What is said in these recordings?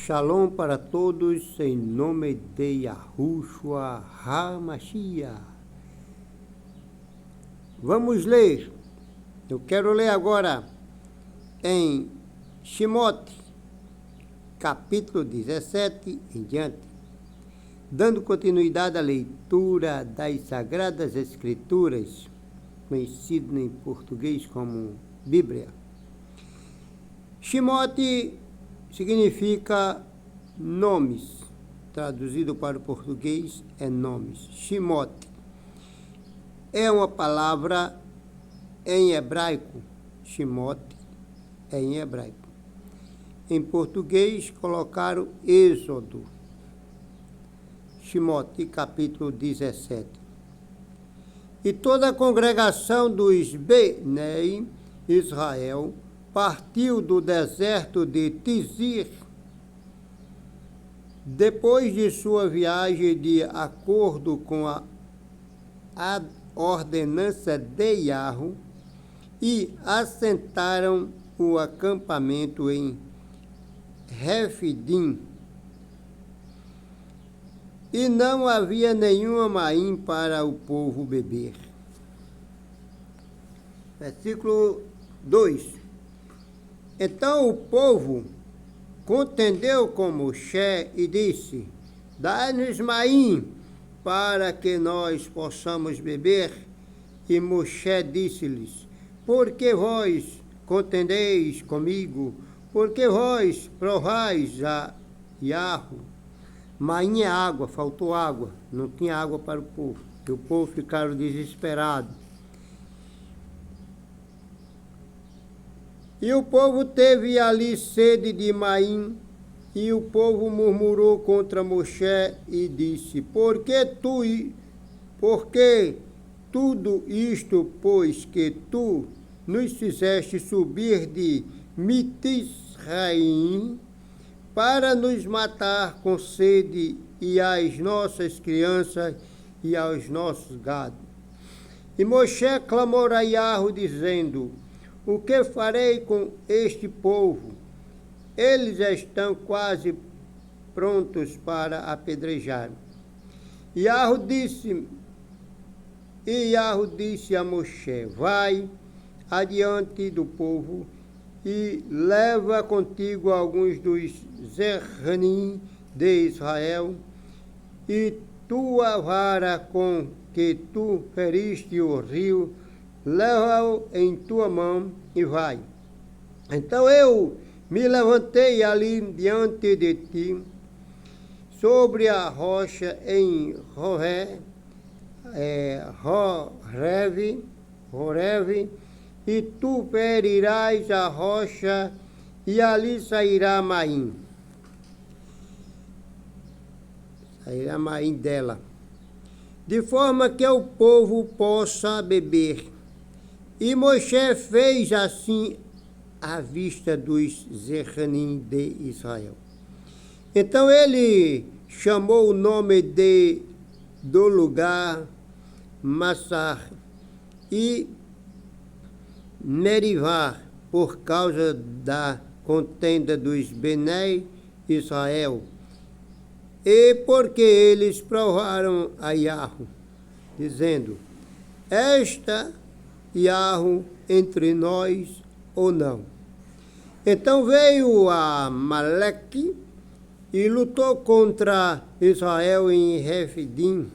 Shalom para todos, em nome de Yahushua HaMashiach. Vamos ler. Eu quero ler agora em Shemot, capítulo 17 em diante, dando continuidade à leitura das Sagradas Escrituras, conhecido em português como Bíblia. Shemot significa nomes, traduzido para o português é nomes. Shemot é uma palavra em hebraico. Shemot é em hebraico. Em português colocaram Êxodo. Shemot, capítulo 17. E toda a congregação dos Bnei Israel partiu do deserto de Tizir, depois de sua viagem de acordo com a ordenança de Yahu, e assentaram o acampamento em Refidim. E não havia nenhuma maim para o povo beber. Versículo 2. Então o povo contendeu com Moshe e disse: dá-nos maim para que nós possamos beber. E Moshe disse-lhes: por que vós contendeis comigo? Porque vós provais a Yahu? Maim é água, faltou água, não tinha água para o povo. E o povo ficaram desesperados. E o povo teve ali sede de maim, e o povo murmurou contra Moshe e disse: por que tudo isto, pois que tu nos fizeste subir de Mitisraim para nos matar com sede, e às nossas crianças e aos nossos gados? E Moshe clamou a Yahu, dizendo: o que farei com este povo? Eles estão quase prontos para apedrejar. Yahu disse a Moshe: vai adiante do povo e leva contigo alguns dos Zerranim de Israel, e tua vara com que tu feriste o rio, leva-o em tua mão e vai. Então eu me levantei ali diante de ti, sobre a rocha em Horeve, e tu ferirás a rocha, e ali sairá maim. Sairá maim dela, de forma que o povo possa beber. E Moshe fez assim à vista dos Zerranim de Israel. Então ele chamou o nome do lugar Massar e Merivá, por causa da contenda dos Bnei Israel, e porque eles provaram a Yahu, dizendo: esta Yahu entre nós ou não? Então veio Amaleque e lutou contra Israel em Refidim.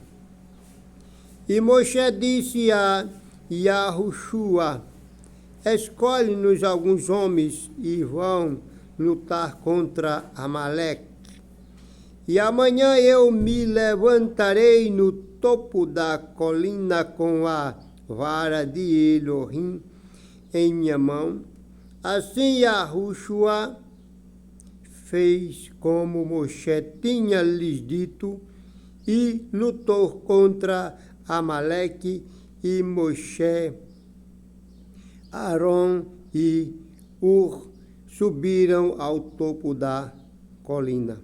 E Moshe disse a Yahushua: escolhe-nos alguns homens e vão lutar contra Amaleque. E amanhã eu me levantarei no topo da colina com a vara de Elohim em minha mão. Assim Yahushua fez como Moshe tinha lhes dito, e lutou contra Amaleque, e Moshe, Arão e Ur subiram ao topo da colina.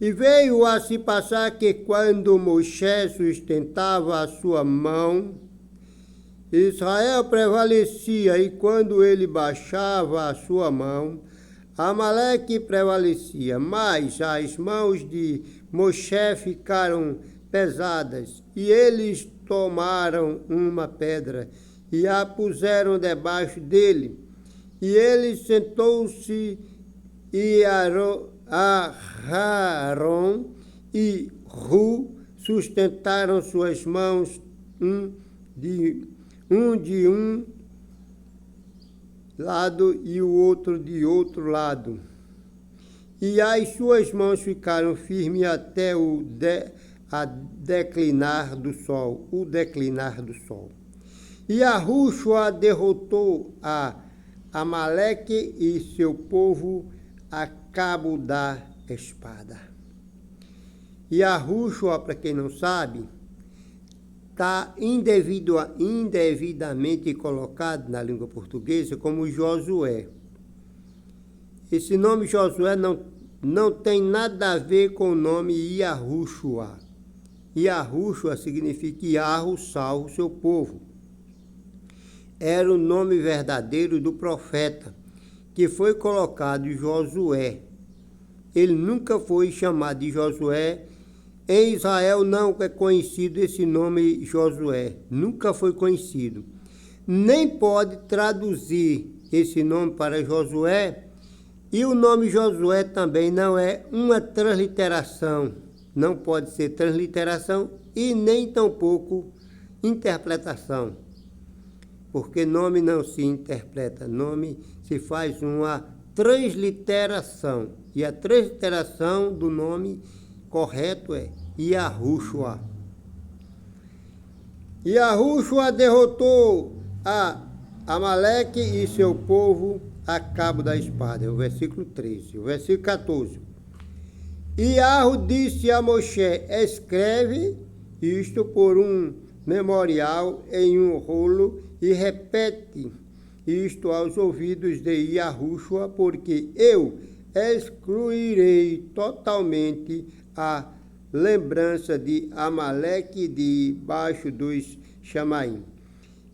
E veio a se passar que quando Moshe sustentava a sua mão, Israel prevalecia, e quando ele baixava a sua mão, Amaleque prevalecia, mas as mãos de Moshe ficaram pesadas, e eles tomaram uma pedra e a puseram debaixo dele. E ele sentou-se, e Aharon e Ru sustentaram suas mãos de um lado e o outro de outro lado. E as suas mãos ficaram firmes até a declinar do sol, E Yahushua derrotou a Amaleque e seu povo a cabo da espada. Yahushua, para quem não sabe, está indevidamente colocado na língua portuguesa como Josué. Esse nome Josué não tem nada a ver com o nome Yahushua. Yahushua significa Yahu, salvo seu povo. Era o nome verdadeiro do profeta, que foi colocado Josué. Ele nunca foi chamado de Josué. Em Israel não é conhecido esse nome Josué, nunca foi conhecido. Nem pode traduzir esse nome para Josué, e o nome Josué também não é uma transliteração, não pode ser transliteração e nem tampouco interpretação, porque nome não se interpreta, nome se faz uma transliteração, e a transliteração do nome correto é Yahushua. Yahushua derrotou a Amaleque e seu povo a cabo da espada. É o versículo 13. O versículo 14. E Yahu disse a Moshe: escreve isto por um memorial em um rolo e repete isto aos ouvidos de Yahushua, porque eu excluirei totalmente a lembrança de Amaleque debaixo dos Chamaim.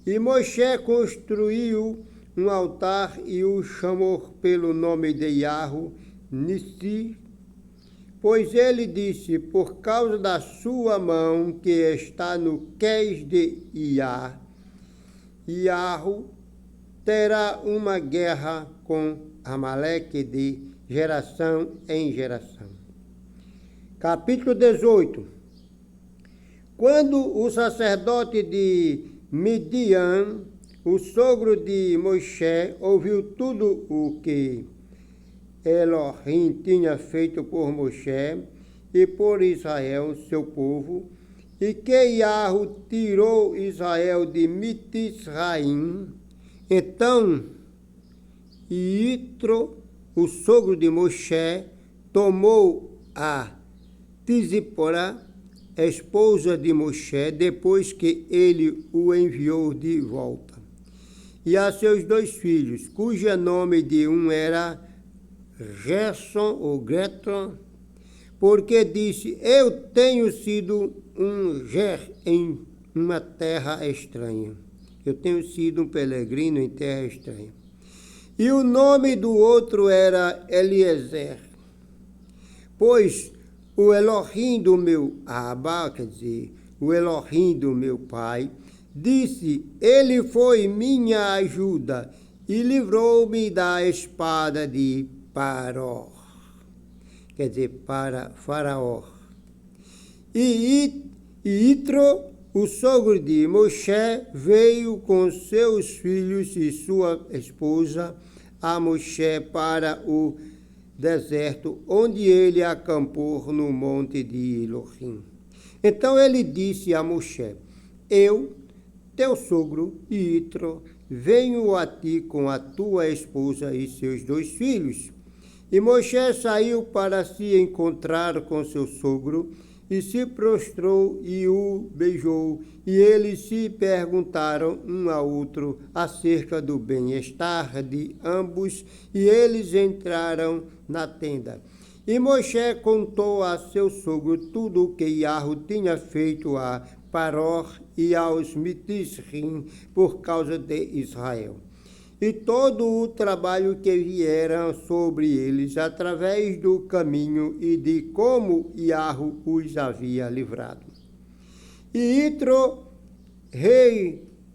E Moshe construiu um altar e o chamou pelo nome de Yahu Nissi, pois ele disse: por causa da sua mão que está no qués de Yahu terá uma guerra com Amaleque de geração em geração. Capítulo 18. Quando o sacerdote de Midian, o sogro de Moshe, ouviu tudo o que Elohim tinha feito por Moshe e por Israel, seu povo, e que Yahu tirou Israel de Mitzraim, então Yitro, o sogro de Moshe, tomou a Tisipora, esposa de Moshe, depois que ele o enviou de volta, e a seus 2 filhos, cujo nome de um era Gerson ou Gretron, porque disse: eu tenho sido um ger em uma terra estranha. Eu tenho sido um peregrino em terra estranha. E o nome do outro era Eliezer, pois o Elohim do meu Abba, quer dizer, o Elohim do meu pai, disse: ele foi minha ajuda e livrou-me da espada de Paró, quer dizer, para Faraó. E Itro, o sogro de Moshe, veio com seus filhos e sua esposa a Moshe para o deserto, onde ele acampou no monte de Elohim. Então ele disse a Moshe: eu, teu sogro Yitro, venho a ti com a tua esposa e seus 2 filhos. E Moshe saiu para se encontrar com seu sogro, e se prostrou e o beijou, e eles se perguntaram um ao outro acerca do bem-estar de ambos, e eles entraram na tenda. E Moshe contou a seu sogro tudo o que Yahu tinha feito a Paró e aos Mitzrim por causa de Israel. e todo o trabalho que viera sobre eles através do caminho e de como Yahweh os havia livrado. E Itro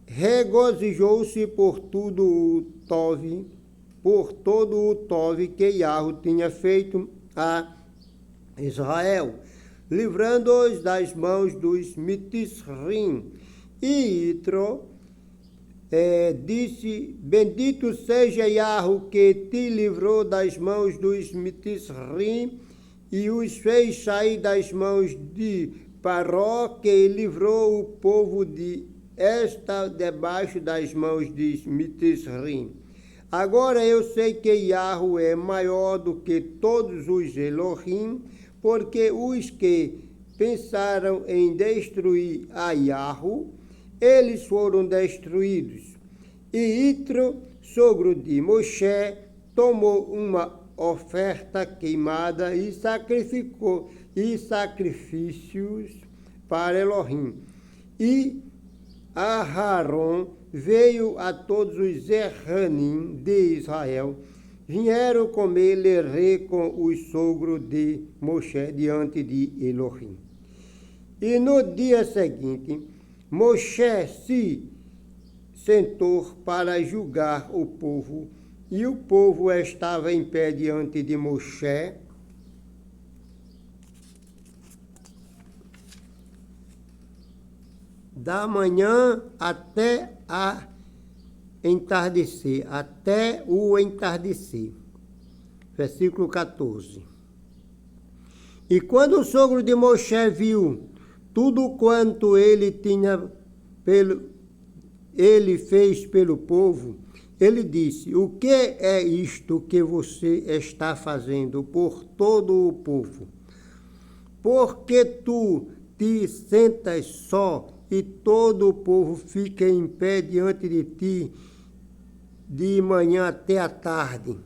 regozijou-se por todo o tove que Yahweh tinha feito a Israel, livrando-os das mãos dos Mitzrim. E Itro disse: bendito seja Yahweh que te livrou das mãos dos Mitzrim e os fez sair das mãos de Paró, que livrou o povo de esta debaixo das mãos de Mitzrim. Agora eu sei que Yahweh é maior do que todos os Elohim, porque os que pensaram em destruir a Yahweh, eles foram destruídos. E Itro, sogro de Moshe, tomou uma oferta queimada e sacrificou sacrifícios para Elohim. E Aharon veio a todos os Erranim de Israel, vieram comer lerê com os sogros de Moshe diante de Elohim. E no dia seguinte, Moshe se sentou para julgar o povo, e o povo estava em pé diante de Moshe, da manhã até até o entardecer. Versículo 14. E quando o sogro de Moshe viu tudo quanto ele fez pelo povo, ele disse: o que é isto que você está fazendo por todo o povo? Porque tu te sentas só e todo o povo fica em pé diante de ti de manhã até a tarde.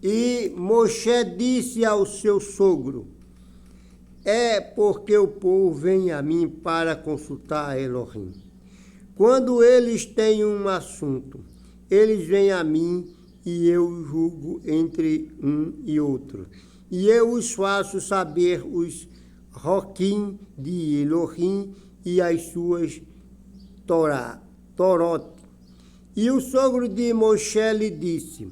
E Moshe disse ao seu sogro: é porque o povo vem a mim para consultar a Elohim. Quando eles têm um assunto, eles vêm a mim e eu julgo entre um e outro. E eu os faço saber os roquim de Elohim e as suas torot. E o sogro de Moshe lhe disse: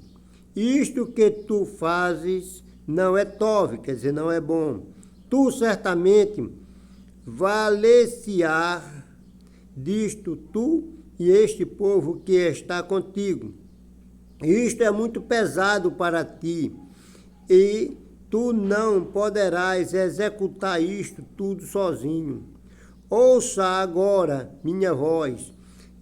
isto que tu fazes não é tov, quer dizer, não é bom. Tu certamente valer-se-á disto tu e este povo que está contigo. Isto é muito pesado para ti, e tu não poderás executar isto tudo sozinho. Ouça agora minha voz.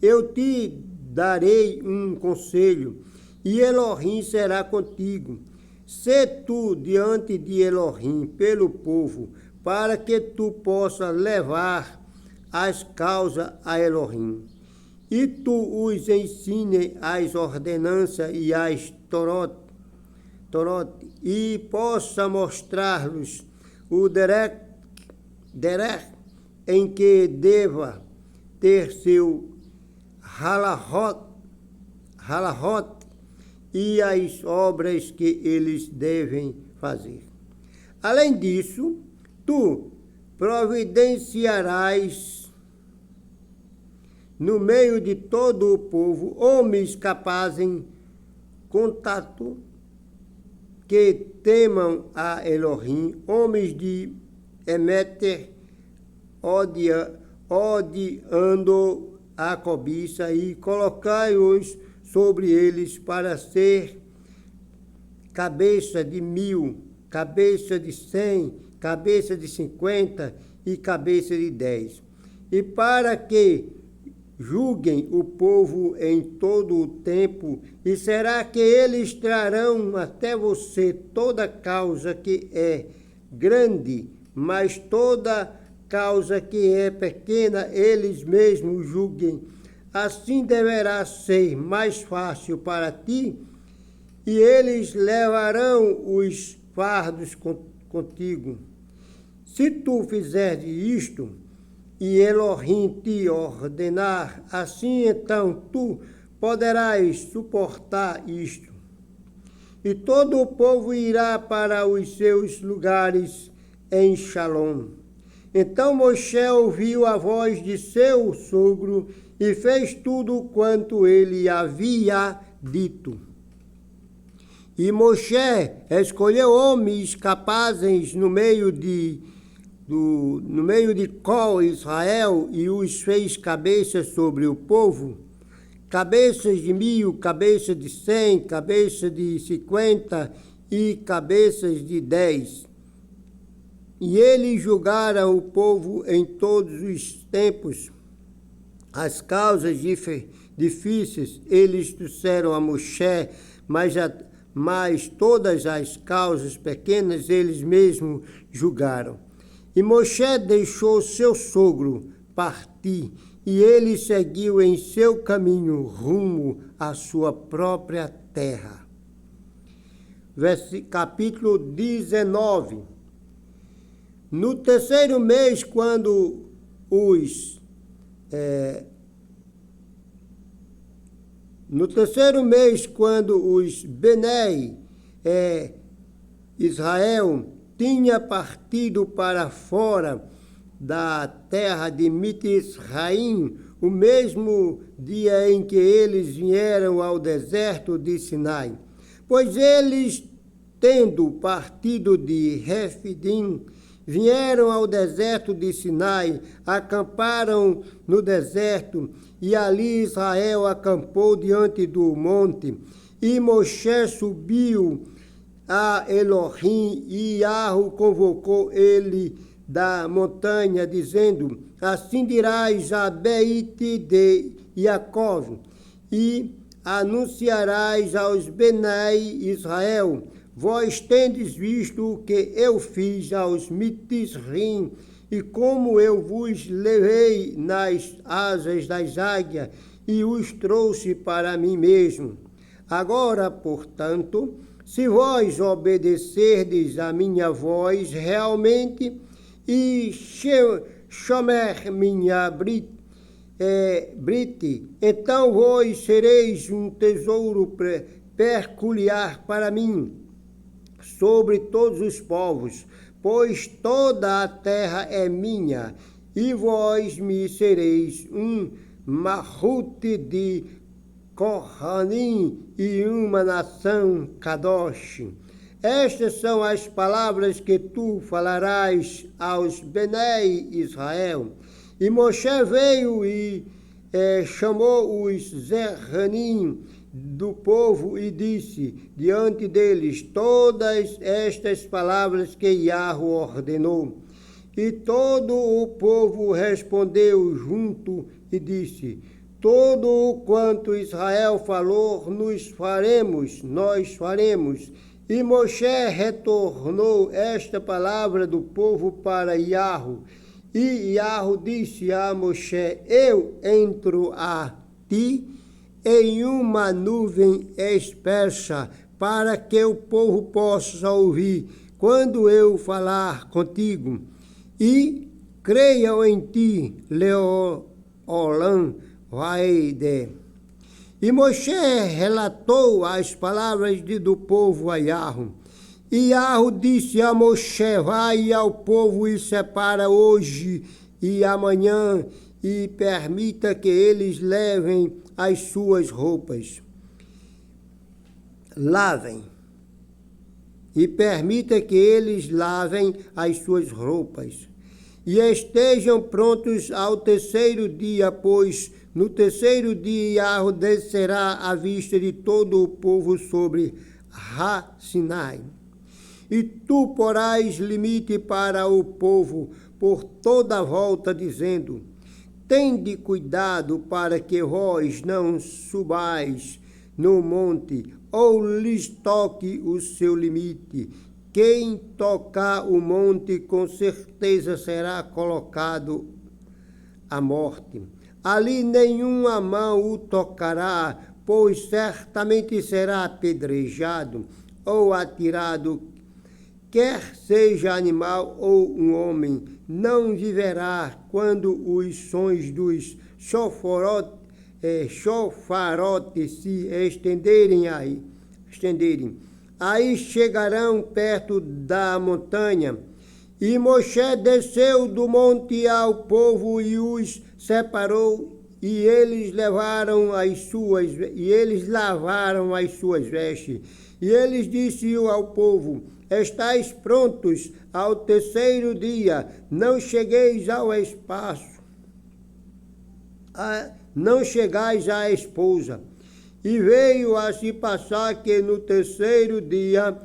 Eu te darei um conselho, e Elohim será contigo. Sê tu diante de Elohim pelo povo, para que tu possas levar as causas a Elohim. E tu os ensine as ordenanças e as torot, e possa mostrar-lhes o derek em que deva ter seu halahot e as obras que eles devem fazer. Além disso, tu providenciarás no meio de todo o povo homens capazes em contato que temam a Elohim, homens de Emeter, odiando a cobiça, e colocai-os sobre eles para ser cabeça de 1000, cabeça de 100, cabeça de 50 e cabeça de 10. E para que julguem o povo em todo o tempo, e será que eles trarão até você toda causa que é grande, mas toda causa que é pequena, eles mesmos julguem. Assim deverá ser mais fácil para ti, e eles levarão os fardos contigo. Se tu fizeres isto, e Elohim te ordenar, assim então tu poderás suportar isto? E todo o povo irá para os seus lugares em Shalom. Então Moshe ouviu a voz de seu sogro e fez tudo quanto ele havia dito. E Moshe escolheu homens capazes no meio de qual Israel e os fez cabeças sobre o povo, cabeças de 1000, cabeças de 100, cabeças de 50 e cabeças de 10. E eles julgaram o povo em todos os tempos. As causas difíceis eles trouxeram a Moshe, mas todas as causas pequenas eles mesmos julgaram. E Moshe deixou seu sogro partir, e ele seguiu em seu caminho rumo à sua própria terra. Capítulo 19. No terceiro mês, quando os Benei Israel tinha partido para fora da terra de Mitzraim, o mesmo dia em que eles vieram ao deserto de Sinai. Pois eles, tendo partido de Refidim, vieram ao deserto de Sinai, acamparam no deserto, e ali Israel acampou diante do monte. E Moshe subiu a Elohim, e Yahweh convocou ele da montanha, dizendo: assim dirás a Beit de Jacó, e anunciarás aos Benai Israel: vós tendes visto o que eu fiz aos Mitzrim, e como eu vos levei nas asas das águias, e os trouxe para mim mesmo. Agora, portanto, se vós obedecerdes a minha voz realmente, e chomer minha brite, então vós sereis um tesouro peculiar para mim sobre todos os povos, pois toda a terra é minha, e vós me sereis um Mahut de Kohanim e uma nação Kadosh. Estas são as palavras que tu falarás aos Benei Israel. E Moshe veio e chamou os Zerranim do povo e disse diante deles todas estas palavras que Yahweh ordenou. E todo o povo respondeu junto e disse: todo o quanto Israel falou, nós faremos. E Moshe retornou esta palavra do povo para Yahweh. E Yahweh disse a Moshe: eu entro a ti em uma nuvem espessa, para que o povo possa ouvir quando eu falar contigo. E creiam em ti, Leolam Vaide. E Moshe relatou as palavras do povo a Yahweh. E Yahweh disse a Moshe: vai ao povo e separa hoje e amanhã, e permita que eles levem as suas roupas. E permita que eles lavem as suas roupas. E estejam prontos ao terceiro dia, pois no terceiro dia Yahweh descerá à vista de todo o povo sobre Sinai. E tu porás limite para o povo por toda a volta, dizendo: tende cuidado para que vós não subais no monte, ou lhes toque o seu limite. Quem tocar o monte, com certeza será colocado à morte. Ali nenhuma mão o tocará, pois certamente será apedrejado ou atirado. Quer seja animal ou um homem, não viverá quando os sons dos choforotes chofarotes se estenderem. Aí chegarão perto da montanha. E Moshe desceu do monte ao povo e os separou, e eles lavaram as suas vestes. E eles disseram ao povo: estáis prontos ao terceiro dia, não chegueis ao espaço, não chegais à esposa. E veio a se passar que no terceiro dia,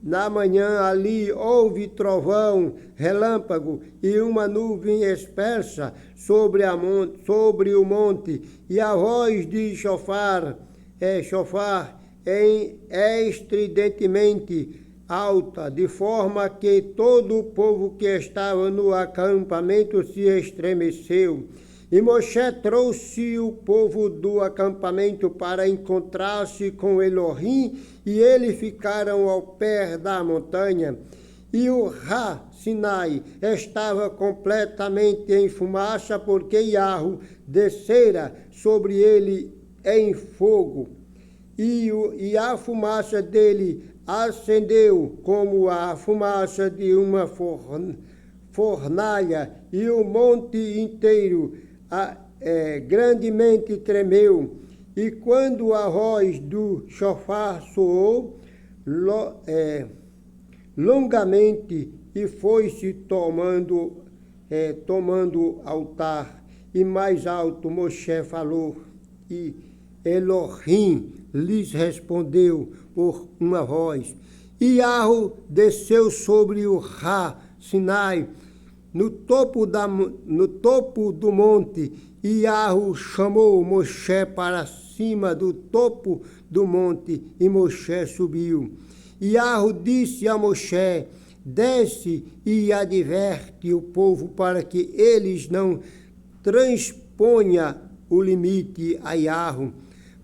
na manhã, ali houve trovão, relâmpago e uma nuvem espessa sobre o monte, e a voz de chofar estridentemente alta, de forma que todo o povo que estava no acampamento se estremeceu. E Moshe trouxe o povo do acampamento para encontrar-se com Elohim, e eles ficaram ao pé da montanha. E o Sinai estava completamente em fumaça, porque Yahweh descera sobre ele em fogo. E a fumaça dele acendeu como a fumaça de uma fornalha, e o monte inteiro grandemente tremeu. E quando a voz do chofar soou longamente, e foi-se tomando altar, e mais alto Moshe falou, e Elohim lhes respondeu por uma voz. E Yahweh desceu sobre o Sinai, no topo do monte, e Yahweh chamou Moshe para cima do topo do monte, e Moshe subiu. E Yahweh disse a Moshe: desce e adverte o povo para que eles não transponha o limite a Yahweh,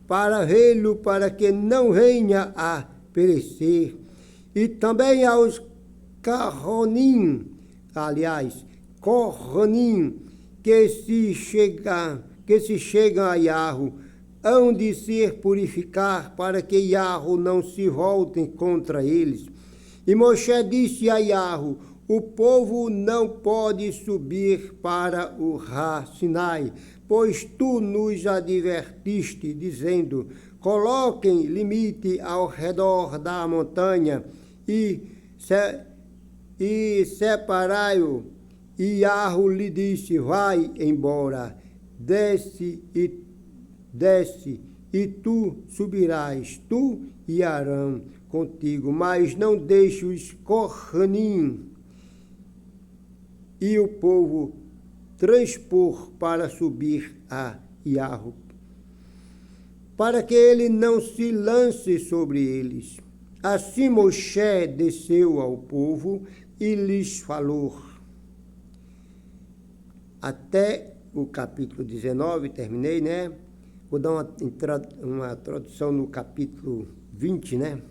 para vê-lo, para que não venha a perecer. E também aos Kohanim, que se chegam a Yahweh, hão de se purificar, para que Yahweh não se volte contra eles. E Moshe disse a Yahweh: o povo não pode subir para o Sinai, pois tu nos advertiste, dizendo: coloquem limite ao redor da montanha e separai-o. E Yahweh lhe disse: vai embora, desce, e tu subirás, tu e Arão contigo, mas não deixe os Kohanim e o povo transpor para subir a Yahweh, para que ele não se lance sobre eles. Assim Moshe desceu ao povo e lhes falou. Até o capítulo 19, terminei, né? Vou dar uma introdução no capítulo 20, né?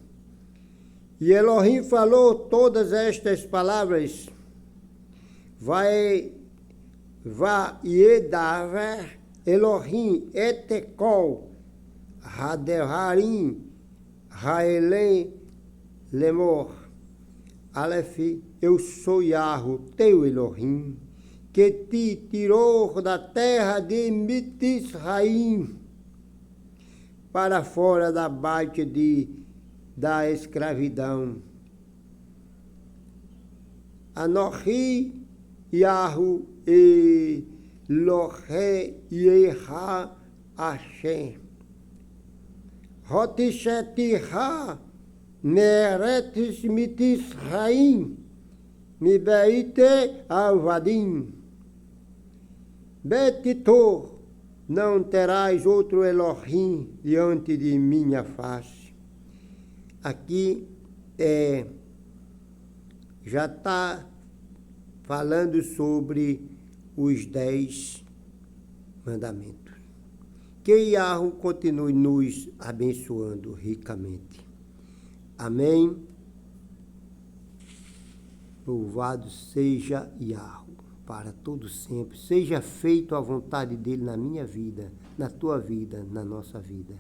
E Elohim falou todas estas palavras: Vaiedaver Elohim etekol hadevarim haelem lemor. Aleph, eu sou Yahweh, teu Elohim, que te tirou da terra de Mitzraim, para fora da bate da escravidão. Anochi Yahweh Elohei Yeha Hashem. Hotishetiha Meretis Mitzraim Mibeite Avadim. Betitor, não terás outro Elohim diante de minha face. Aqui já está falando sobre os 10 mandamentos. Que Yahweh continue nos abençoando ricamente. Amém. Louvado seja Yahweh para todo sempre. Seja feito a vontade dele na minha vida, na tua vida, na nossa vida.